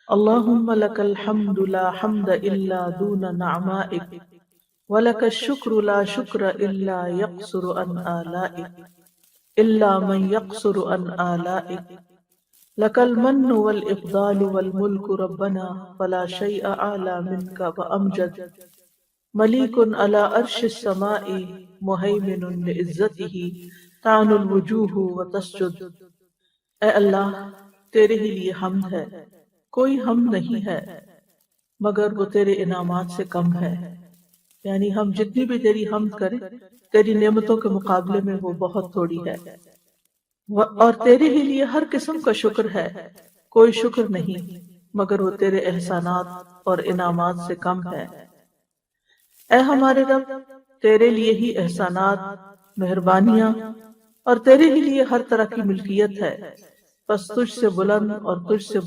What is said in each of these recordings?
اللهم لك الحمد لا حمد إلا دون نعمائك، ولك الشكر لا شكر إلا يقصر عن آلائك، إلا من يقصر عن آلائك. لك المن والإفضال والملك ربنا، فلا شيء أعلى منك وأمجد. مليك على عرش السماء، مهيمن لعزته تعن الوجوہ وتسجد. اے اللہ، تیرے ہی لیے حمد ہے، کوئی حمد نہیں ہے مگر وہ تیرے انعامات سے کم ہے. یعنی ہم جتنی بھی تیری حمد کریں تیری نعمتوں کے مقابلے میں وہ بہت تھوڑی ہے. اور تیرے ہی لیے ہر قسم کا شکر ہے، کوئی شکر نہیں مگر وہ تیرے احسانات اور انعامات سے کم ہے. اے ہمارے رب، تیرے لیے ہی احسانات، مہربانیاں اور تیرے ہی لیے ہر طرح کی ملکیت ہے. بس تجھ سے بلند اور تجھ سے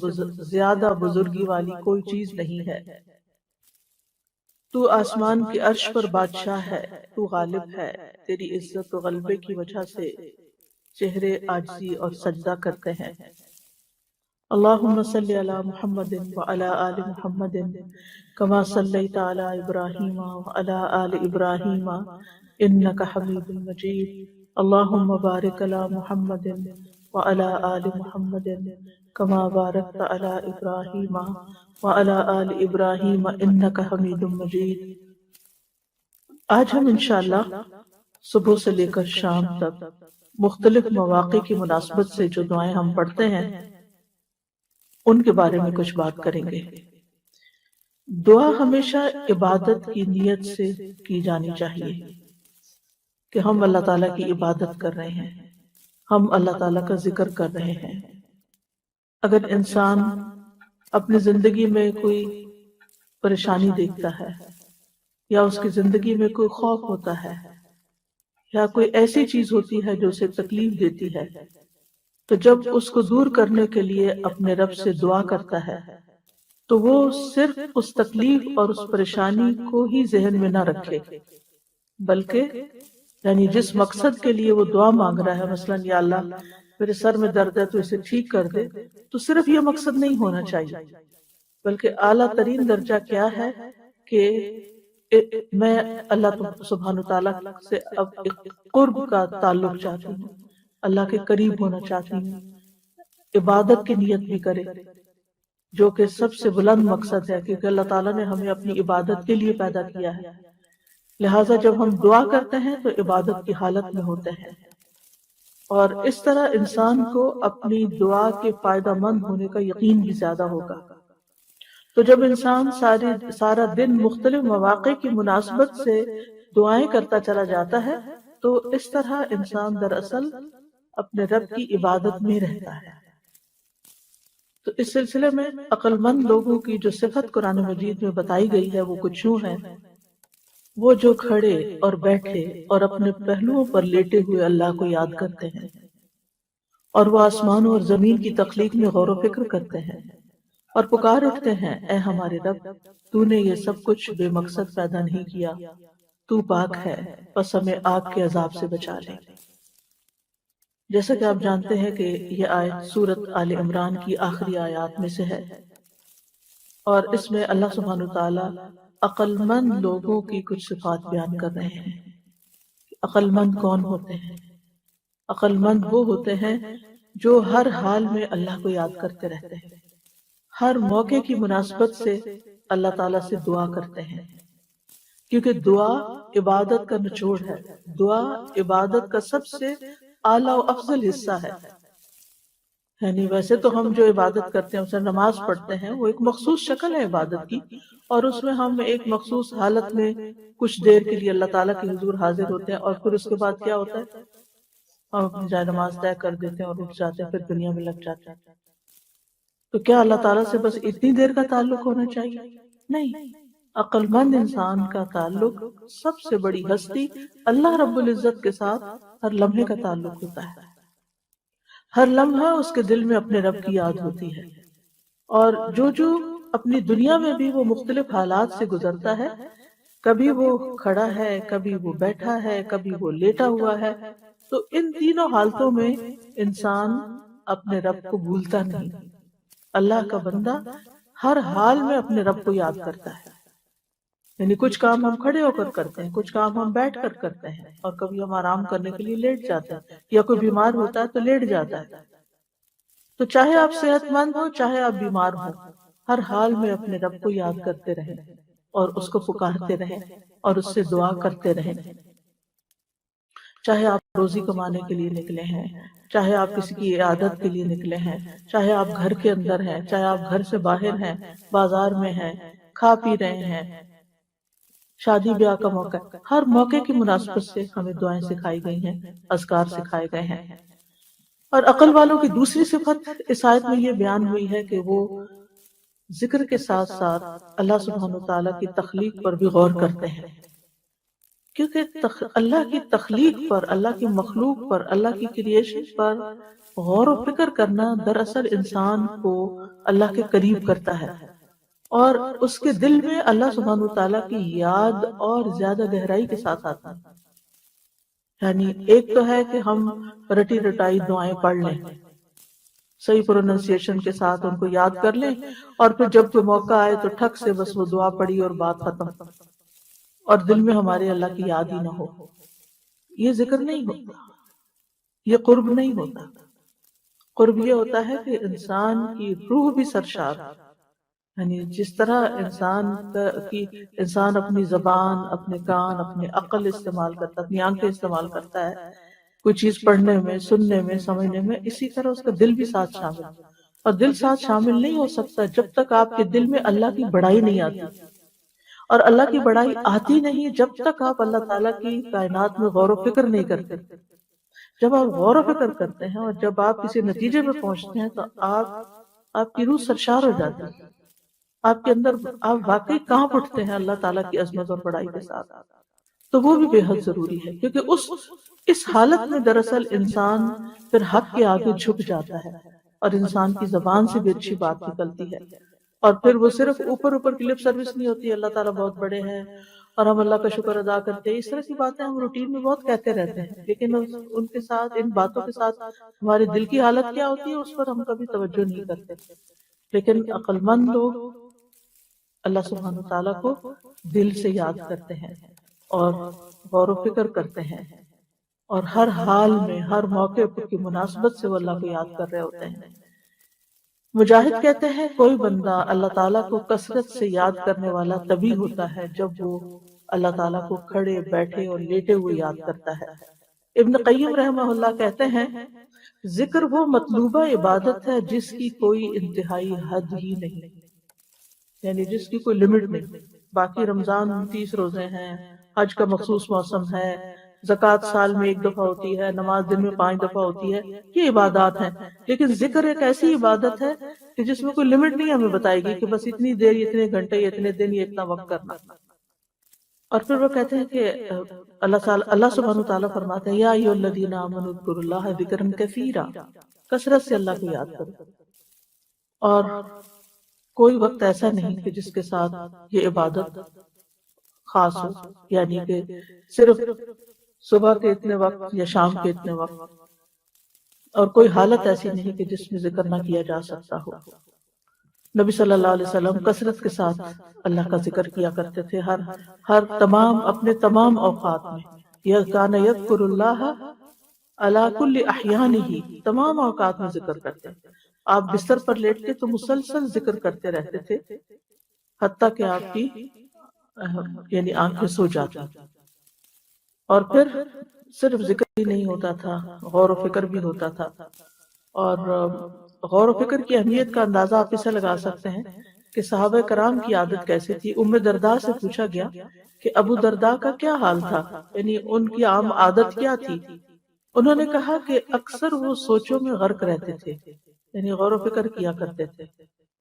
زیادہ بزرگی والی کوئی چیز نہیں ہے. تو آسمان کے عرش پر بادشاہ ہے، تو غالب ہے. تیری عزت و غلبے کی وجہ سے چہرے عاجزی اور سجدہ کرتے ہیں. اللہم صلی علی محمد وعلی آل محمد کما صلیت علی ابراہیم وعلی آل ابراہیم انک حمید مجید. اللہم بارک علی محمد وعلی آل محمد کما بارکت علی ابراہیم وعلی آل ابراہیم انک حمید مجید. آج ہم انشاءاللہ صبح سے لے کر شام تک مختلف مواقع کی مناسبت سے جو دعائیں ہم پڑھتے ہیں ان کے بارے میں کچھ بات کریں گے. دعا ہمیشہ عبادت کی نیت سے کی جانی چاہیے کہ ہم اللہ تعالیٰ کی عبادت کر رہے ہیں، ہم اللہ تعالیٰ کا ذکر کر رہے ہیں. اگر انسان اپنی زندگی میں کوئی پریشانی دیکھتا ہے یا اس کی زندگی میں کوئی خوف ہوتا ہے یا کوئی ایسی چیز ہوتی ہے جو اسے تکلیف دیتی ہے، تو جب اس کو دور کرنے کے لیے اپنے رب سے دعا کرتا ہے تو وہ صرف اس تکلیف اور اس پریشانی کو ہی ذہن میں نہ رکھے، بلکہ یعنی جس مقصد کے لیے وہ دعا مانگ رہا ہے، مثلا یا اللہ میرے سر میں درد ہے تو اسے ٹھیک کر دے، تو صرف یہ مقصد نہیں ہونا چاہیے، بلکہ اعلیٰ ترین درجہ کیا ہے کہ میں اللہ سبحانہ تعالیٰ سے اب ایک قرب کا تعلق چاہتی ہوں، اللہ کے قریب ہونا چاہتی ہوں. عبادت کی نیت بھی کرے جو کہ سب سے بلند مقصد ہے، کیونکہ اللہ تعالیٰ نے ہمیں اپنی عبادت کے لیے پیدا کیا ہے. لہٰذا جب ہم دعا کرتے ہیں تو عبادت کی حالت میں ہوتے ہیں، اور اس طرح انسان کو اپنی دعا کے فائدہ مند ہونے کا یقین بھی زیادہ ہوگا. تو جب انسان سارا دن مختلف مواقع کی مناسبت سے دعائیں کرتا چلا جاتا ہے تو اس طرح انسان دراصل اپنے رب کی عبادت میں رہتا ہے. تو اس سلسلے میں عقل مند لوگوں کی جو صفت قرآن مجید میں بتائی گئی ہے وہ کچھ یوں ہے: وہ جو کھڑے اور بیٹھے اور اپنے پہلوؤں پر لیٹے ہوئے اللہ کو یاد کرتے ہیں، اور وہ آسمانوں اور زمین کی تخلیق میں غور و فکر کرتے ہیں اور پکار اٹھتے ہیں اے ہمارے رب، تو نے یہ سب کچھ بے مقصد پیدا نہیں کیا، تو پاک ہے، پس ہمیں آگ کے عذاب سے بچا لے. جیسا کہ آپ جانتے ہیں کہ یہ آیت سورت آل عمران کی آخری آیات میں سے ہے، اور اس میں اللہ سبحانہ وتعالی عقل مند لوگوں کی کچھ صفات بیان کر رہے ہیں. عقل مند کون ہوتے ہیں؟ عقل مند وہ ہوتے ہیں جو ہر حال میں اللہ کو یاد کرتے رہتے ہیں، ہر موقع کی مناسبت سے اللہ تعالیٰ سے دعا کرتے ہیں، کیونکہ دعا عبادت کا نچوڑ ہے. دعا عبادت کا سب سے اعلیٰ و افضل حصہ ہے. یعنی ویسے تو ہم جو عبادت کرتے ہیں اسے نماز پڑھتے ہیں، وہ ایک مخصوص شکل ہے عبادت کی، اور اس میں ہم ایک مخصوص حالت میں کچھ دیر کے لیے اللہ تعالیٰ کے حضور حاضر ہوتے ہیں، اور پھر اس کے بعد کیا ہوتا ہے، ہم اپنی جائے نماز طے کر دیتے ہیں اور اٹھ جاتے ہیں، پھر دنیا میں لگ جاتے ہیں. تو کیا اللہ تعالیٰ سے بس اتنی دیر کا تعلق ہونا چاہیے؟ نہیں. عقل مند انسان کا تعلق سب سے بڑی ہستی اللہ رب العزت کے ساتھ ہر لمحے کا تعلق ہوتا ہے. ہر لمحہ اس کے دل میں اپنے رب کی یاد ہوتی ہے، اور جو اپنی دنیا میں بھی وہ مختلف حالات سے گزرتا ہے، کبھی وہ کھڑا ہے، کبھی وہ بیٹھا ہے، کبھی وہ لیٹا ہوا ہے، تو ان تینوں حالتوں میں انسان اپنے رب کو بھولتا نہیں. اللہ کا بندہ ہر حال میں اپنے رب کو یاد کرتا ہے. یعنی کچھ کام ہم کھڑے ہو کر کرتے ہیں، کچھ کام ہم بیٹھ کر کرتے ہیں، اور کبھی ہم آرام کرنے کے لیے لیٹ جاتے ہیں، یا کوئی بیمار ہوتا ہے تو لیٹ جاتا ہے. تو چاہے آپ صحت مند ہو، چاہے آپ بیمار ہو، ہر حال میں اپنے رب کو یاد کرتے رہیں اور اس کو پکارتے رہیں اور اس سے دعا کرتے رہیں. چاہے آپ روزی کمانے کے لیے نکلے ہیں، چاہے آپ کسی کی عیادت کے لیے نکلے ہیں، چاہے آپ گھر کے اندر ہیں، چاہے آپ گھر سے باہر ہیں، بازار میں ہیں، کھا پی رہے ہیں، شادی بیاہ کا موقع، ہر موقع کی مناسبت سے ہمیں دعائیں سکھائی گئی ہیں، اذکار سکھائے گئے ہیں. اور عقل والوں کی دوسری صفت اس آیت میں یہ بیان ہوئی ہے کہ وہ ذکر کے ساتھ ساتھ اللہ سبحانہ وتعالیٰ کی تخلیق پر بھی غور کرتے ہیں. کیونکہ اللہ کی تخلیق پر، اللہ کی مخلوق پر، اللہ کی کریشن پر غور و فکر کرنا دراصل انسان کو اللہ کے قریب کرتا ہے، اور اس کے دل میں اللہ سبحانہ وتعالیٰ کی یاد اور زیادہ گہرائی کے ساتھ آتا ہے. یعنی ایک تو ہے کہ ہم رٹی رٹائی دعائیں پڑھ لیں، صحیح پروننسیشن کے ساتھ ان کو یاد کر لیں، اور پھر جب کوئی موقع آئے تو ٹھک سے بس وہ دعا پڑھی اور بات ختم، اور دل میں ہمارے اللہ کی یاد ہی نہ ہو. یہ ذکر نہیں ہوتا، یہ قرب نہیں ہوتا. قرب یہ ہوتا ہے کہ انسان کی روح بھی سرشار، یعنی جس طرح انسان اپنی زبان، اپنے کان، اپنی عقل استعمال کرتا ہے، اپنی آنکھیں استعمال کرتا ہے کوئی چیز پڑھنے میں، سننے میں، سمجھنے میں، اسی طرح اس کا دل بھی ساتھ شامل. اور دل ساتھ شامل نہیں ہو سکتا جب تک آپ کے دل میں اللہ کی بڑائی نہیں آتی، اور اللہ کی بڑائی آتی نہیں جب تک آپ اللہ تعالیٰ کی کائنات میں غور و فکر نہیں کرتے. جب آپ غور و فکر کرتے ہیں اور جب آپ کسی نتیجے پہ پہنچتے ہیں تو آپ کی روح سرشار ہو جاتی ہے، آپ کے اندر آپ واقعی کہاں اٹھتے ہیں اللہ تعالیٰ کی عظمت اور بڑائی کے ساتھ. تو وہ بھی بے حد ضروری ہے، کیونکہ اس حالت میں دراصل انسان پھر حق کے آگے جھک جاتا ہے، اور انسان کی زبان سے بھی اچھی بات نکلتی ہے. اور پھر وہ صرف اوپر اوپر کی لپ سروس نہیں ہوتی، اللہ تعالیٰ بہت بڑے ہیں اور ہم اللہ کا شکر ادا کرتے ہیں، اس طرح کی باتیں ہم روٹین میں بہت کہتے رہتے ہیں، لیکن ان کے ساتھ، ان باتوں کے ساتھ ہمارے دل کی حالت کیا ہوتی ہے اس پر ہم کبھی توجہ نہیں کرتے. لیکن عقل مند لوگ اللہ سبحانہ وتعالیٰ کو دل سے یاد کرتے ہیں اور غور و فکر کرتے ہیں، اور ہر حال میں، ہر موقع کی مناسبت سے وہ اللہ کو یاد کر رہے ہوتے ہیں. مجاہد کہتے ہیں کوئی بندہ اللہ تعالیٰ کو کثرت سے یاد کرنے والا تبھی ہوتا ہے جب وہ اللہ تعالیٰ کو کھڑے، بیٹھے اور لیٹے ہوئے یاد کرتا ہے. ابن قیم رحمہ اللہ کہتے ہیں ذکر وہ مطلوبہ عبادت ہے جس کی کوئی انتہائی حد ہی نہیں، یعنی جس کی کوئی لمٹ نہیں. باقی رمضان 30 روزے ہیں، حج کا مخصوص موسم ہے، زکوٰۃ سال میں 1 دفعہ ہوتی ہے، نماز دن میں 5 دفعہ ہوتی ہے، یہ عبادات ہیں. لیکن ذکر ایک ایسی عبادت ہے کہ جس میں کوئی لمٹ نہیں ہمیں بتائے گی کہ بس اتنی دیر، اتنے گھنٹے، اتنے دن، یہ اتنا وقت کرنا. اور پھر وہ کہتے ہیں کہ اللہ سبحانہ وتعالیٰ فرماتے ہیں یا ایھا الذین آمنوا اذکروا اللہ ذکرا کثیرا، کثرت سے اللہ کو یاد کرو. اور کوئی وقت ایسا نہیں کہ جس کے ساتھ یہ عبادت خاص ہو، یعنی کہ صرف صبح کے اتنے وقت یا شام کے اتنے وقت، اور کوئی حالت ایسی نہیں کہ جس میں ذکر نہ کیا جا سکتا ہو. نبی صلی اللہ علیہ وسلم کثرت کے ساتھ اللہ کا ذکر کیا کرتے تھے، اپنے تمام اوقات میں. کان یذکر اللہ علی کل احیانہ، تمام اوقات میں ذکر کرتے. آپ بستر پر لیٹتے تو مسلسل ذکر کرتے رہتے تھے، حتیٰ کہ آپ کی یعنی آنکھیں سو جاتی. اور پھر صرف ذکر ہی نہیں ہوتا تھا، غور و فکر بھی ہوتا تھا. اور غور و فکر کی اہمیت کا اندازہ آپ اسے لگا سکتے ہیں کہ صحابہ کرام کی عادت کیسی تھی. ام درداء سے پوچھا گیا کہ ابو درداء کا کیا حال تھا، یعنی ان کی عام عادت کیا تھی. انہوں نے کہا کہ اکثر وہ سوچوں میں غرق رہتے تھے، یعنی غور و فکر کیا کرتے تھے.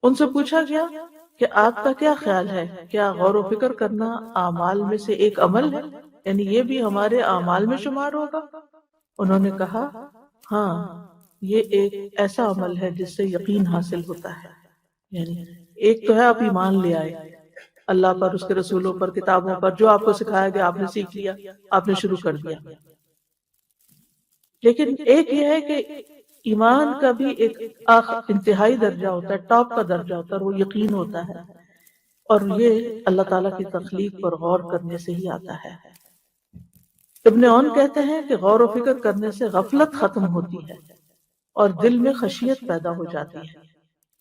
ان سے پوچھا گیا کہ آپ کا کیا خیال ہے، کیا غور و فکر کرنا اعمال میں سے ایک عمل ہے، یعنی یہ بھی ہمارے اعمال میں شمار ہوگا؟ انہوں نے کہا ہاں، یہ ایک ایسا عمل ہے جس سے یقین حاصل ہوتا ہے. یعنی ایک تو ہے آپ ایمان لے آئے اللہ پر، اس کے رسولوں پر، کتابوں پر، جو آپ کو سکھایا گیا آپ نے سیکھ لیا، آپ نے شروع کر دیا. لیکن ایک یہ ہے کہ ایمان کا بھی ایک انتہائی درجہ ہوتا ہے، ٹاپ کا درجہ ہوتا ہے، اور وہ یقین ہوتا ہے، اور یہ اللہ تعالیٰ کی تخلیق پر غور کرنے سے ہی آتا ہے۔ ابن عون کہتے ہیں کہ غور و فکر کرنے سے غفلت ختم ہوتی ہے اور دل میں خشیت پیدا ہو جاتی ہے،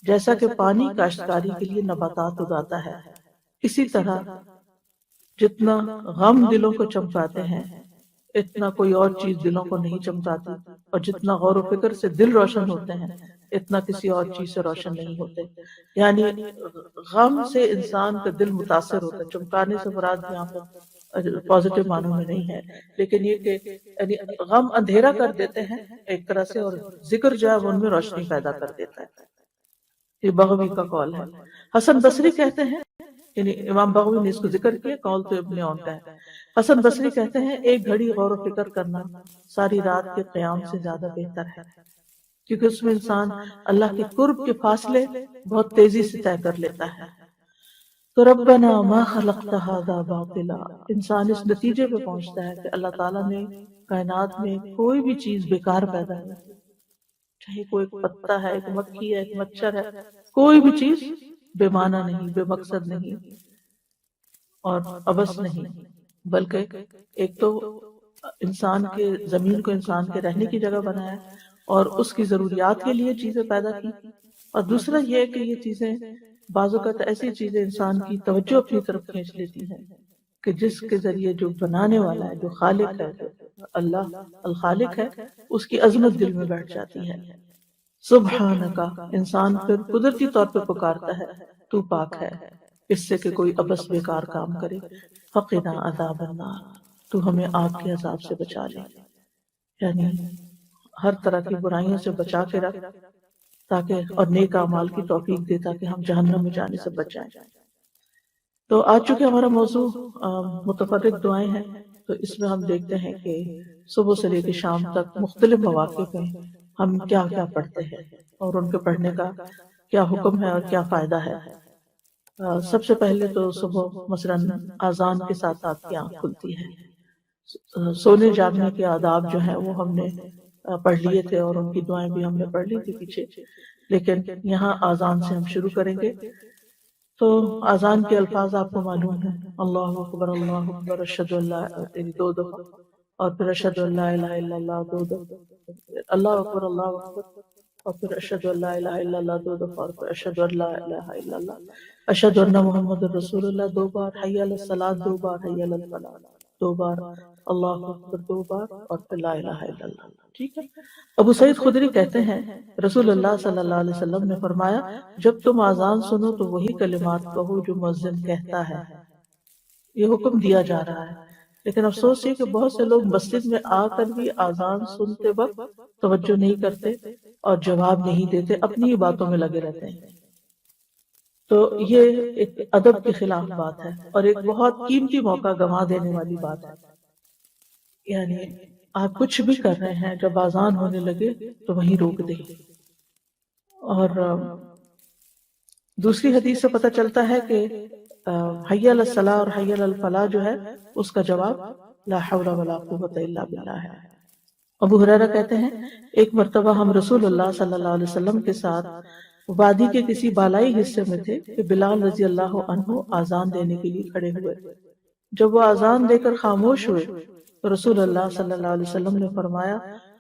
جیسا کہ پانی کاشتکاری کے لیے نباتات اگاتا ہے، اسی طرح جتنا غم دلوں کو چمکاتے ہیں اتنا کوئی اور چیز دلوں کو نہیں چمکاتی، اور جتنا غور و فکر سے دل روشن ہوتے ہیں اتنا کسی اور چیز سے روشن نہیں ہوتے۔ یعنی غم سے انسان کا دل متاثر ہوتا ہے، چمکانے سے مراد یہاں پر پازیٹیو معنوں میں نہیں ہے، لیکن یہ کہ یعنی غم اندھیرا کر دیتے ہیں ایک طرح سے، اور ذکر جو ہے وہ ان میں روشنی پیدا کر دیتا ہے۔ یہ بغوی کا قول ہے۔ حسن بصری کہتے ہیں، یعنی امام بغوی نے اس کو ذکر کیا، قول تو ابن عون کا ہے۔ حسن بصری کہتے ہیں ایک گھڑی غور و فکر کرنا ساری رات کے قیام سے زیادہ بہتر ہے، کیونکہ اس میں انسان اللہ کے قرب کے فاصلے بہت تیزی سے طے کر لیتا ہے۔ تو ربنا ما خلقت هذا باطلا، انسان اس نتیجے پہ پہنچتا ہے کہ اللہ تعالیٰ نے کائنات میں کوئی بھی چیز بیکار پیدا نہیں کی، چاہے کوئی ایک پتا ہے، ایک مکھی ہے، ایک مچھر ہے، کوئی بھی چیز بے معنی نہیں، بے مقصد نہیں اور عبث نہیں، بلکہ ایک تو انسان کے زمین کو انسان کے رہنے کی جگہ بنایا اور اس کی ضروریات کے لیے چیزیں پیدا کی، اور دوسرا یہ کہ یہ چیزیں بعض اوقات ایسی چیزیں انسان کی توجہ اپنی طرف کھینچ لیتی ہیں کہ جس کے ذریعے جو بنانے والا ہے، جو خالق ہے، جو اللہ الخالق ہے، اس کی عظمت دل میں بیٹھ جاتی ہے۔ سبحانکا، انسان پھر قدرتی طور پہ پکارتا ہے تو پاک ہے اس سے کہ کوئی عبث بیکار کام کرے۔ فقنا عذاب النار، تو ہمیں آگ کے عذاب سے بچا لے، یعنی ہر طرح کی برائیوں سے بچا کے رکھ تاکہ، اور نیک اعمال کی توفیق دے تاکہ ہم جہنم میں جانے سے بچ جائیں۔ تو آج چونکہ ہمارا موضوع متفرق دعائیں ہیں، تو اس میں ہم دیکھتے ہیں کہ صبح سے لے کے شام تک مختلف مواقع پہ ہم کیا کیا پڑھتے ہیں اور ان کے پڑھنے کا کیا حکم ہے اور کیا فائدہ ہے۔ سب سے پہلے تو صبح مثلاً اذان کے ساتھ آپ کی آنکھ کھلتی ہے، سونے جاگنے کے آداب جو ہیں وہ ہم نے پڑھ لیے تھے اور ان کی دعائیں بھی ہم نے پڑھ لی تھی پیچھے، لیکن یہاں اذان سے ہم شروع کریں گے۔ تو اذان کے الفاظ آپ کو معلوم ہے، اللہ اکبر اللہ اکبر، اشہد ان لا، دو دفعہ، اور پھر اشہد ان لا الہ الا اللہ دو دفعہ، اللہ اکبر اللہ اکبر، اور پھر اشہد ان لا الہ الا اللہ دو دفعہ، اور پھر اشہد ان لا الہ الا اللہ، اشہد ان محمد رسول اللہ دو بار، حی علی الصلاۃ دو بار، حی علی الفلاح دو بار، اللہ اکبر دو بار، اور پھر لا الہ الا اللہ۔ ٹھیک ہے۔ ابو سعید خدری کہتے ہیں رسول اللہ صلی اللہ علیہ وسلم نے فرمایا، جب تم اذان سنو تو وہی کلمات کہو جو مؤذن کہتا ہے۔ یہ حکم دیا جا رہا ہے، لیکن افسوس یہ کہ بہت سے لوگ مسجد میں آ کر بھی اذان سنتے وقت توجہ نہیں کرتے اور جواب نہیں دیتے، اپنی ہی باتوں میں لگے رہتے ہیں۔ تو یہ ایک ادب کے خلاف بات ہے اور ایک بہت قیمتی موقع گنوا دینے والی بات ہے۔ یعنی آپ کچھ بھی کر رہے ہیں، جب اذان ہونے لگے تو وہیں روک دیں۔ اور دوسری حدیث سے پتہ چلتا ہے کہ حی علی الصلاۃ اور حی علی الفلاح جو ہے اس کا جواب لا حول ولا قوۃ الا باللہ ہے۔ ابو ہریرہ کہتے ہیں ایک مرتبہ ہم رسول اللہ صلی اللہ علیہ وسلم کے ساتھ وادی کے کسی بالائی حصے میں تھے کہ بلال رضی اللہ عنہ اذان دینے کے لیے کھڑے ہوئے۔ جب وہ اذان دے کر خاموش ہوئے تو رسول اللہ صلی اللہ علیہ وسلم نے فرمایا،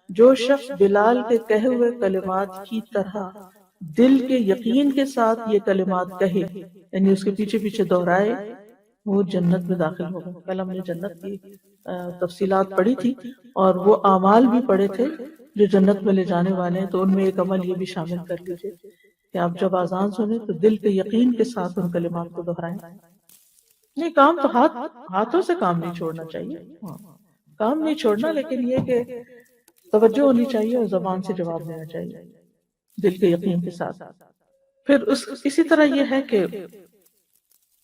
جو شخص بلال کے کہے ہوئے کلمات کی طرح دل کے یقین کے ساتھ یہ کلمات کہے، یعنی اس کے پیچھے پیچھے دہرائے، وہ جنت میں داخل ہوگا۔ کل ہم نے جنت کی تفصیلات پڑھی تھی اور وہ اعمال بھی پڑھے تھے جو جنت میں لے جانے والے ہیں، تو ان میں ایک عمل یہ بھی شامل کر لیجئے کہ آپ جب اذان سنیں تو دل کے یقین کے ساتھ ان کلمات کو دہرائیں۔ نہیں، کام تو ہاتھوں سے کام نہیں چھوڑنا چاہیے، کام نہیں چھوڑنا، لیکن یہ کہ توجہ ہونی چاہیے اور زبان سے جواب دینا چاہیے دل کے یقین کے ساتھ۔ پھر اسی طرح یہ ہے کہ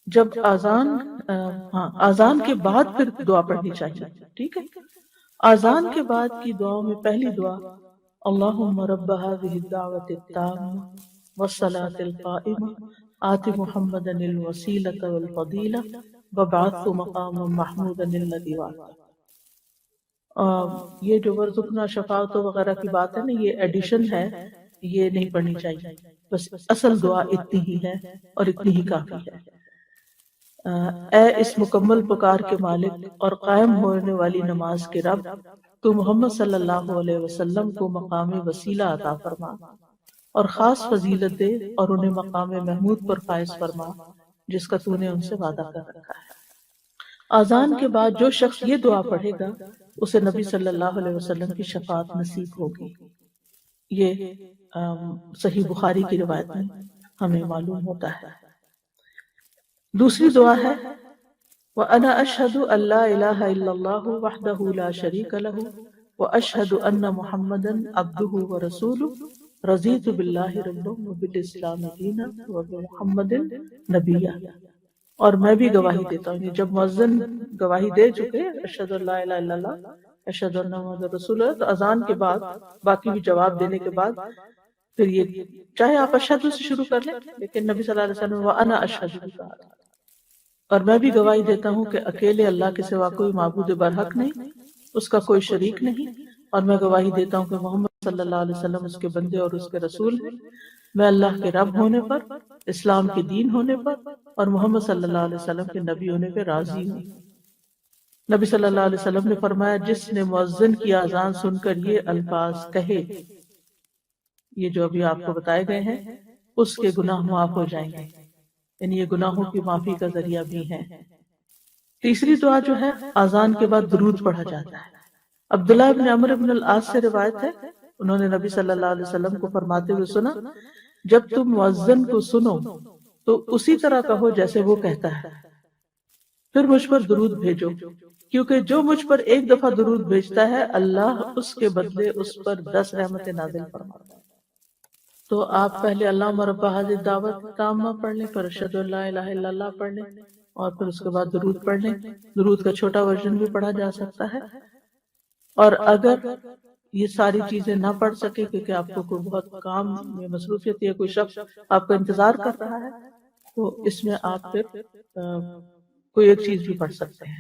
جب اذان کے بعد پھر دعا پڑھنی چاہیے۔ ٹھیک ہے، اذان کے بعد کی دعاؤں میں پہلی دعا اللہم رب هذه الدعوة التامة والصلاة القائمة آت محمدا الوسیلة والفضیلة وابعثه مقاما محمودا الذی وعدته۔ یہ جو ورزقنا شفاعت وغیرہ کی بات ہے نا، یہ ایڈیشن ہے، یہ نہیں پڑھنی چاہیے، بس اصل دعا اتنی ہی ہے اور اتنی ہی کافی ہے۔ اے اس مکمل پکار کے مالک اور قائم ہونے والی نماز کے رب، تو محمد صلی اللہ علیہ وسلم کو مقام وسیلہ عطا فرما اور خاص فضیلت دے اور انہیں مقام محمود پر فائز فرما جس کا تو نے ان سے وعدہ کر رکھا ہے۔ اذان کے بعد جو شخص یہ دعا پڑھے گا اسے نبی صلی اللہ علیہ وسلم کی شفاعت نصیب ہوگی۔ یہ صحیح بخاری کی روایت میں ہمیں معلوم ہوتا ہے۔ دوسری دعا ہے وَأَنَا أَشْهَدُ أَن لَا إِلَهَ إِلَّا اللَّهُ وَحْدَهُ لَا شَرِيكَ لَهُ وَأَشْهَدُ أَنَّ مُحَمَّدًا عَبْدُهُ وَرَسُولُهُ رَضِيتُ بِاللَّهِ رَبًّا وَبِالْإِسْلَامِ دِينًا وَبِمُحَمَّدٍ نَبِيًّا۔ اور میں بھی گواہی دیتا ہوں، جب مؤذن گواہی دے چکے اشہد ان لا الہ الا اللہ اشہد ان محمد رسول اللہ، تو اذان کے بعد باقی بھی جواب دینے کے بعد پھر یہ چاہے آپ اشہد سے شروع کر لیں، لیکن نبی صلی اللہ علیہ وسلم وانا اشہد بھی کہا تھا۔ اور میں بھی گواہی دیتا ہوں کہ اکیلے اللہ کے سوا کوئی معبود برحق نہیں، اس کا کوئی شریک نہیں، اور میں گواہی دیتا ہوں کہ محمد صلی اللہ علیہ وسلم اس کے بندے اور اس کے رسول ہیں۔ میں اللہ کے رب ہونے پر، اسلام کے دین ہونے پر اور محمد صلی اللہ علیہ وسلم کے نبی ہونے پہ راضی ہوں۔ نبی صلی اللہ علیہ وسلم نے فرمایا جس نے مؤذن کی اذان سن کر یہ الفاظ کہے، یہ جو ابھی آپ کو بتائے گئے ہیں، اس کے گناہ معاف ہو جائیں گے، یعنی یہ گناہوں کی معافی کا ذریعہ بھی ہے۔ تیسری دعا جو ہے اذان کے بعد درود پڑھا جاتا ہے۔ عبداللہ ابن عمرو بن العاص سے روایت ہے، انہوں نے نبی صلی اللہ علیہ وسلم کو فرماتے ہوئے سنا جب تم مؤذن کو سنو تو اسی طرح کہو جیسے وہ کہتا ہے، پھر مجھ پر درود بھیجو، کیونکہ جو مجھ پر ایک دفعہ درود بھیجتا ہے اللہ اس کے بدلے اس پر 10 رحمتیں نازل فرماتا ہے۔ تو آپ پہلے اللہم رب ھذہ الدعوۃ التامہ پڑھ لیں، پھر اشہد ان لا الہ الا اللہ پڑھ لیں، اور پھر اس کے بعد درود پڑھ لیں۔ درود کا چھوٹا ورژن بھی پڑھا جا سکتا ہے، اور اگر یہ ساری چیزیں نہ پڑھ سکے کیونکہ آپ کو کوئی بہت کام میں مصروفیت ہے، کوئی شخص آپ کا انتظار کر رہا ہے، تو اس میں آپ پھر کوئی ایک چیز بھی پڑھ سکتے ہیں۔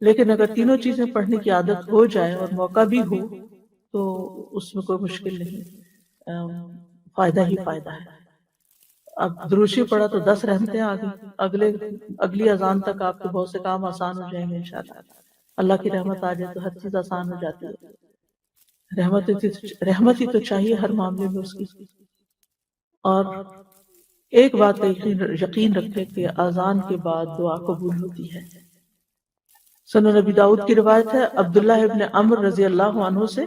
لیکن اگر تینوں چیزیں پڑھنے کی عادت ہو جائے اور موقع بھی ہو تو اس میں کوئی مشکل نہیں، فائدہ ہی فائدہ ہے۔ اب دروشی پڑھا تو 10 رحمتیں آ گئی، اگلی اذان تک آپ کے بہت سے کام آسان ہو جائیں گے انشاءاللہ۔ اللہ کی رحمت آ جائے تو ہر چیز آسان ہو جاتی ہے۔ رحمت ہی تو چاہیے ہر معاملے میں اس کی۔ اور ایک بات کا یقین رکھے کہ اذان کے بعد دعا قبول ہوتی ہے۔ سنن نبی داؤد کی روایت ہے، عبداللہ ابن عمرو رضی اللہ عنہ سے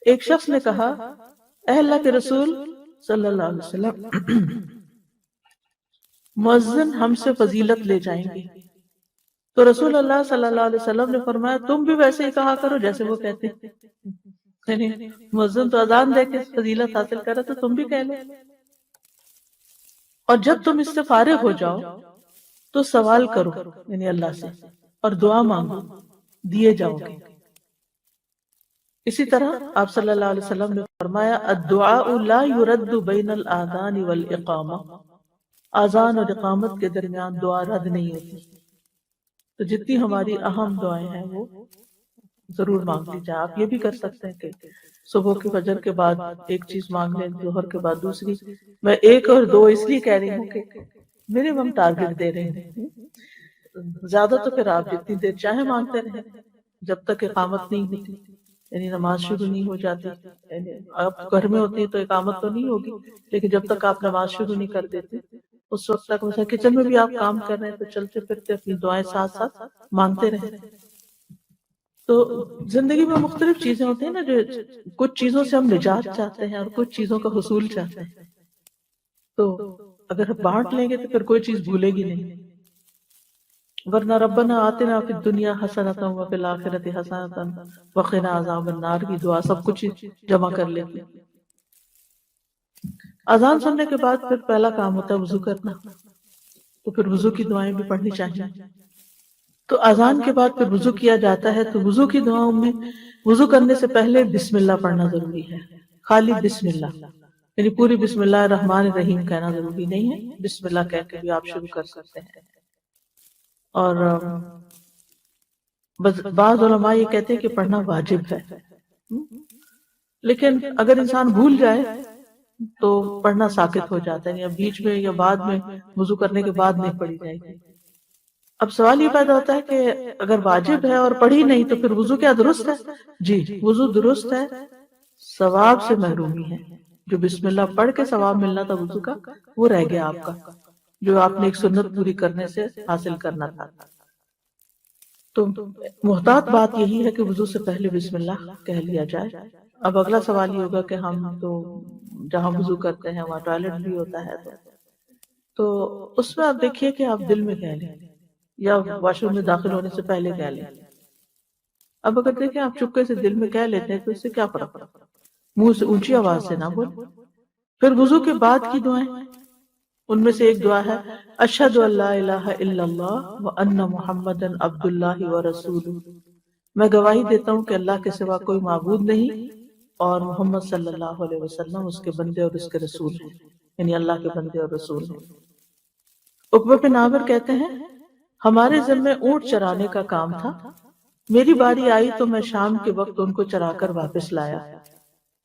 ایک شخص نے کہا اے اللہ کے رسول صلی اللہ علیہ وسلم، مؤذن ہم سے فضیلت لے جائیں گے، تو رسول اللہ صلی اللہ علیہ وسلم نے فرمایا تم بھی ویسے ہی کہا کرو جیسے وہ کہتے ہیں، یعنی مؤذن تو اذان دے کے فضیلت حاصل کرے تو تم بھی کہہ لو، اور جب تم اس سے فارغ ہو جاؤ تو سوال کرو یعنی اللہ سے، اور دعا مانگو، دیے جاؤ گے۔ اسی طرح آپ صلی اللہ علیہ وسلم نے فرمایا الدعاء لا يرد بین الاذان والاقامہ، اذان اور اقامت کے درمیان دعا رد نہیں ہوتی۔ تو جتنی ہماری اہم دعائیں ہیں وہ ضرور مانگ لی جائے۔ آپ یہ بھی کر سکتے ہیں کہ صبح کے فجر کے بعد ایک چیز مانگ لیں، ظہر کے بعد دوسری۔ میں ایک اور دو اس لیے کہہ رہی ہوں کہ منیمم ٹارگٹ دے رہے ہیں، زیادہ تو پھر آپ جتنی دیر چاہے مانگتے رہیں جب تک اقامت نہیں ہوتی، یعنی نماز شروع نہیں ہو جاتی۔ یعنی آپ گھر میں ہوتی تو اقامت تو نہیں ہوگی، لیکن جب تک آپ نماز شروع نہیں کر دیتے اس وقت تک، مثلا کچن میں بھی آپ کام کر رہے ہیں تو چلتے پھرتے اپنی دعائیں ساتھ ساتھ مانگتے رہیں۔ تو زندگی میں مختلف چیزیں ہوتی ہیں نا، جو کچھ چیزوں سے ہم نجات چاہتے ہیں اور کچھ چیزوں کا حصول چاہتے ہیں، تو اگر بانٹ لیں گے تو پھر کوئی چیز بھولے گی نہیں۔ ورنہ ربنا آتنا فی الدنیا حسنۃ وفی الآخرۃ حسنۃ وقنا عذاب النار کی دعا سب کچھ جمع کر لیتی۔ اذان سننے کے بعد پھر پہلا کام ہوتا ہے وضو کرنا، تو پھر وضو کی دعائیں بھی پڑھنی چاہیے۔ تو اذان کے بعد پھر وضو کیا جاتا ہے، تو وضو کی دعاؤں میں وضو کرنے سے پہلے بسم اللہ پڑھنا ضروری ہے، خالی بسم اللہ، یعنی پوری بسم اللہ الرحمن الرحیم کہنا ضروری نہیں ہے، بسم اللہ کہہ کے بھی آپ شروع کر سکتے ہیں۔ اور بس بعض علماء یہ کہتے ہیں کہ پڑھنا واجب ہے، لیکن اگر انسان بھول جائے تو پڑھنا ساقط ہو جاتا ہے، یا بیچ میں یا بعد میں وضو کرنے کے بعد نہیں پڑھی جائے گی۔ اب سوال یہ پیدا ہوتا ہے کہ اگر واجب ہے اور پڑھی نہیں تو پھر وضو کیا درست ہے؟ جی وضو درست ہے، ثواب سے محرومی ہے۔ جو بسم اللہ پڑھ کے ثواب ملنا تھا وضو کا، وہ رہ گیا آپ کا، جو آپ نے ایک سنت پوری کرنے سے حاصل کرنا تھا۔ تو محتاط بات یہی ہے کہ وضو سے پہلے بسم اللہ کہہ لیا جائے۔ اب اگلا سوال یہ ہوگا کہ ہم تو جہاں وضو کرتے ہیں وہاں ٹوائلٹ بھی ہوتا ہے، تو اس میں آپ دیکھیے کہ آپ دل میں کہہ لیں یا واش روم میں داخل ہونے سے پہلے کہہ لیں۔ اب اگر دیکھیں آپ چپکے سے دل میں کہہ لیتے ہیں تو اس سے کیا فرق پڑتا؟ منہ سے اونچی آواز سے نہ بول۔ پھر وضو کے بعد کی دعائیں، ان میں سے ایک دعا ہے اشہد ان لا الہ الا اللہ وان محمدا عبد اللہ ورسولہ، میں گواہی دیتا ہوں کہ اللہ کے سوا کوئی معبود نہیں اور محمد صلی اللہ علیہ وسلم اس کے بندے اور اس کے رسول ہیں، یعنی اللہ کے بندے اور رسول ہیں۔ عقبہ بن عامر کہتے ہیں ہمارے ذمے اونٹ چرانے کا کام تھا، میری باری آئی تو میں شام کے وقت ان کو چرا کر واپس لایا،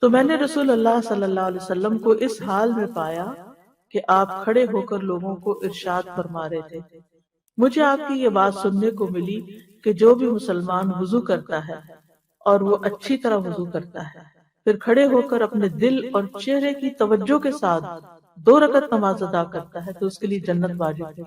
تو میں نے رسول اللہ صلی اللہ علیہ وسلم کو اس حال میں پایا کہ آپ کھڑے ہو کر لوگوں کو ارشاد فرما رہے تھے۔ مجھے آپ کی یہ بات سننے کو ملی کہ جو بھی مسلمان وضو کرتا ہے اور وہ اچھی طرح وضو کرتا ہے، پھر کھڑے ہو کر اپنے دل اور چہرے کی توجہ کے ساتھ 2 رکعت نماز ادا کرتا ہے تو اس کے لیے جنت واجب ہے۔